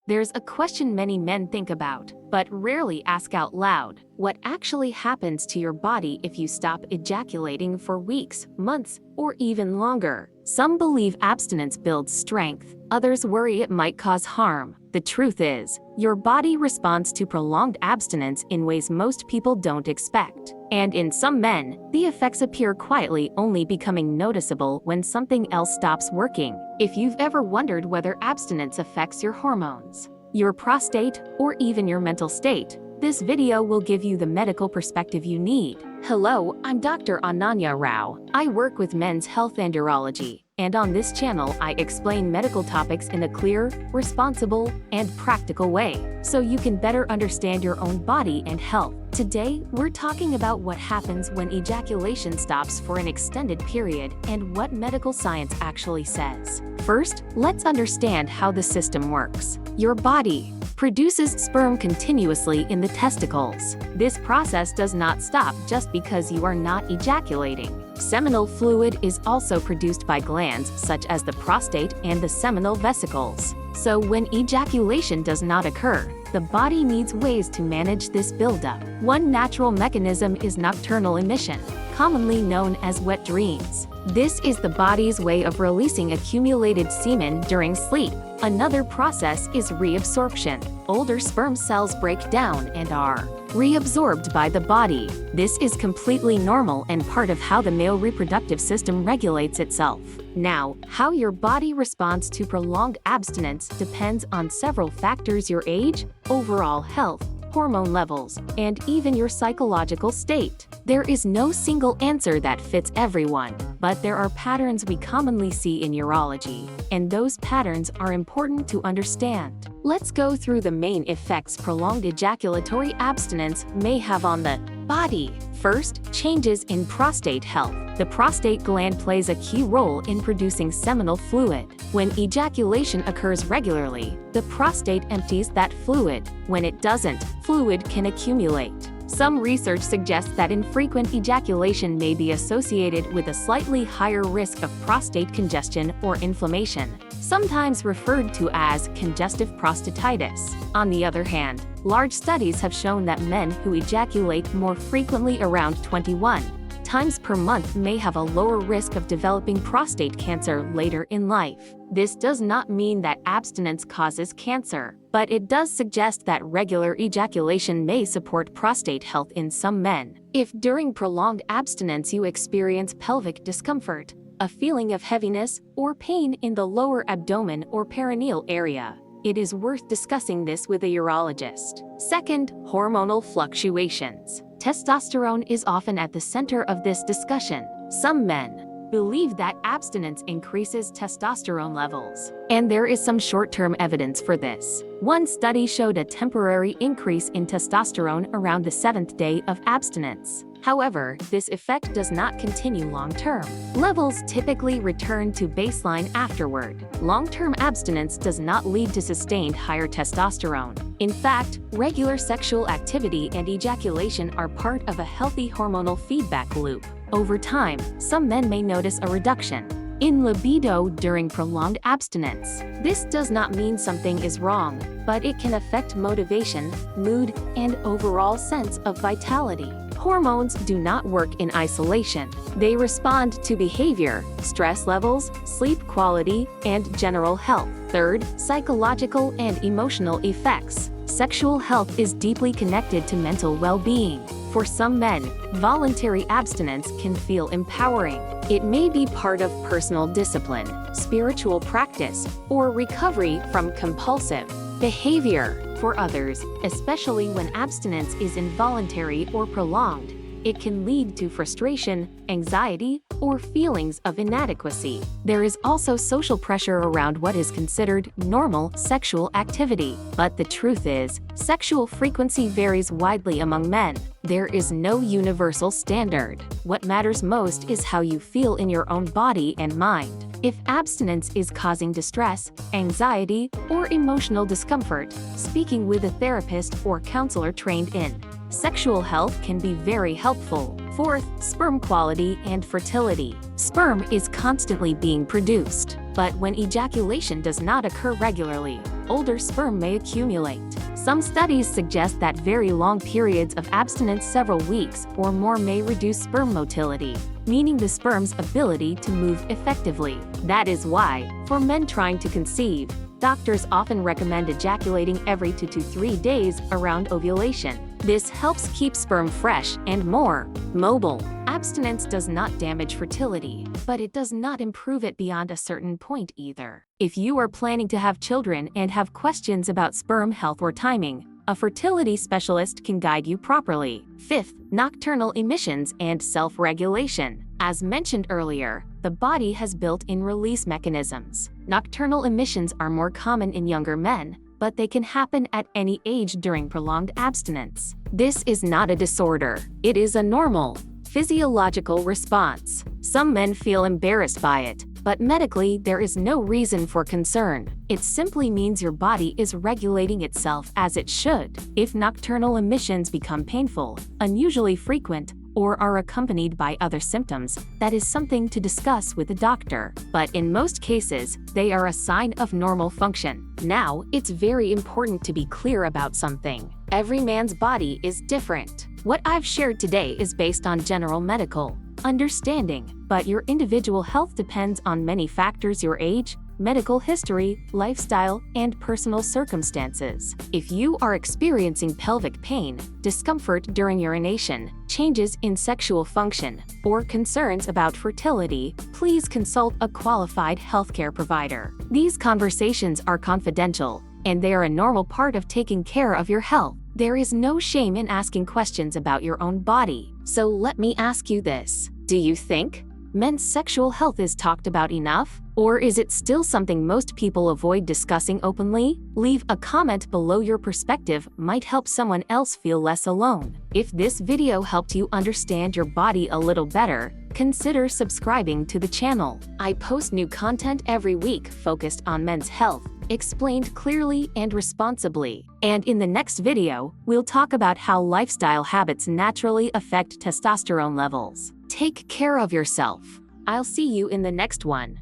There's a question many men think about, but rarely ask out loud. What actually happens to your body if you stop ejaculating for weeks, months, or even longer? Some believe abstinence builds strength, others worry it might cause harm. The truth is, your body responds to prolonged abstinence in ways most people don't expect. And in some men, the effects appear quietly, only becoming noticeable when something else stops working. If you've ever wondered whether abstinence affects your hormones, your prostate, or even your mental state, this video will give you the medical perspective you need. Hello, I'm Dr. Ananya Rao. I work with men's health and urology, and on this channel I explain medical topics in a clear, responsible, and practical way, so you can better understand your own body and health. Today, we're talking about what happens when ejaculation stops for an extended period and what medical science actually says. First, let's understand how the system works. Your body produces sperm continuously in the testicles. This process does not stop just because you are not ejaculating. Seminal fluid is also produced by glands such as the prostate and the seminal vesicles. So when ejaculation does not occur, the body needs ways to manage this buildup. One natural mechanism is nocturnal emission, commonly known as wet dreams. This is the body's way of releasing accumulated semen during sleep. Another process is reabsorption. Older sperm cells break down and are reabsorbed by the body. This is completely normal and part of how the male reproductive system regulates itself. Now, how your body responds to prolonged abstinence depends on several factors: your age, overall health, hormone levels, and even your psychological state. There is no single answer that fits everyone, but there are patterns we commonly see in urology, and those patterns are important to understand. Let's go through the main effects prolonged ejaculatory abstinence may have on the body. First, changes in prostate health. The prostate gland plays a key role in producing seminal fluid. When ejaculation occurs regularly, the prostate empties that fluid. When it doesn't, fluid can accumulate. Some research suggests that infrequent ejaculation may be associated with a slightly higher risk of prostate congestion or inflammation, sometimes referred to as congestive prostatitis. On the other hand, large studies have shown that men who ejaculate more frequently, around 21 times per month, may have a lower risk of developing prostate cancer later in life. This does not mean that abstinence causes cancer, but it does suggest that regular ejaculation may support prostate health in some men. If during prolonged abstinence you experience pelvic discomfort, a feeling of heaviness, or pain in the lower abdomen or perineal area, it is worth discussing this with a urologist. Second, hormonal fluctuations. Testosterone is often at the center of this discussion. Some men believe that abstinence increases testosterone levels, and there is some short-term evidence for this. One study showed a temporary increase in testosterone around the 7th day of abstinence. However, this effect does not continue long-term. Levels typically return to baseline afterward. Long-term abstinence does not lead to sustained higher testosterone. In fact, regular sexual activity and ejaculation are part of a healthy hormonal feedback loop. Over time, some men may notice a reduction in libido during prolonged abstinence. This does not mean something is wrong, but it can affect motivation, mood, and overall sense of vitality. Hormones do not work in isolation. They respond to behavior, stress levels, sleep quality, and general health. Third, psychological and emotional effects. Sexual health is deeply connected to mental well-being. For some men, voluntary abstinence can feel empowering. It may be part of personal discipline, spiritual practice, or recovery from compulsive behavior. For others, especially when abstinence is involuntary or prolonged, it can lead to frustration, anxiety, or feelings of inadequacy. There is also social pressure around what is considered normal sexual activity. But the truth is, sexual frequency varies widely among men. There is no universal standard. What matters most is how you feel in your own body and mind. If abstinence is causing distress, anxiety, or emotional discomfort, speaking with a therapist or counselor trained in sexual health can be very helpful. Fourth, sperm quality and fertility. Sperm is constantly being produced, But when ejaculation does not occur regularly, older sperm may accumulate. Some studies suggest that very long periods of abstinence, several weeks or more, may reduce sperm motility, meaning the sperm's ability to move effectively. That is why, for men trying to conceive, doctors often recommend ejaculating every 2 to 3 days around ovulation. This helps keep sperm fresh and more mobile. Abstinence does not damage fertility, but it does not improve it beyond a certain point either. If you are planning to have children and have questions about sperm health or timing, a fertility specialist can guide you properly. Fifth, nocturnal emissions and self-regulation. As mentioned earlier, the body has built-in release mechanisms. Nocturnal emissions are more common in younger men, but they can happen at any age during prolonged abstinence. This is not a disorder. It is a normal, physiological response. Some men feel embarrassed by it, but medically there is no reason for concern. It simply means your body is regulating itself as it should. If nocturnal emissions become painful, unusually frequent, or are accompanied by other symptoms, that is something to discuss with a doctor. But in most cases, they are a sign of normal function. Now, it's very important to be clear about something. Every man's body is different. What I've shared today is based on general medical understanding, but your individual health depends on many factors: your age, medical history, lifestyle, and personal circumstances. If you are experiencing pelvic pain, discomfort during urination, changes in sexual function, or concerns about fertility, please consult a qualified healthcare provider. These conversations are confidential, and they are a normal part of taking care of your health. There is no shame in asking questions about your own body. So let me ask you this: do you think men's sexual health is talked about enough? Or is it still something most people avoid discussing openly? Leave a comment below. Your perspective might help someone else feel less alone. If this video helped you understand your body a little better, consider subscribing to the channel. I post new content every week focused on men's health, explained clearly and responsibly. And in the next video, we'll talk about how lifestyle habits naturally affect testosterone levels. Take care of yourself. I'll see you in the next one.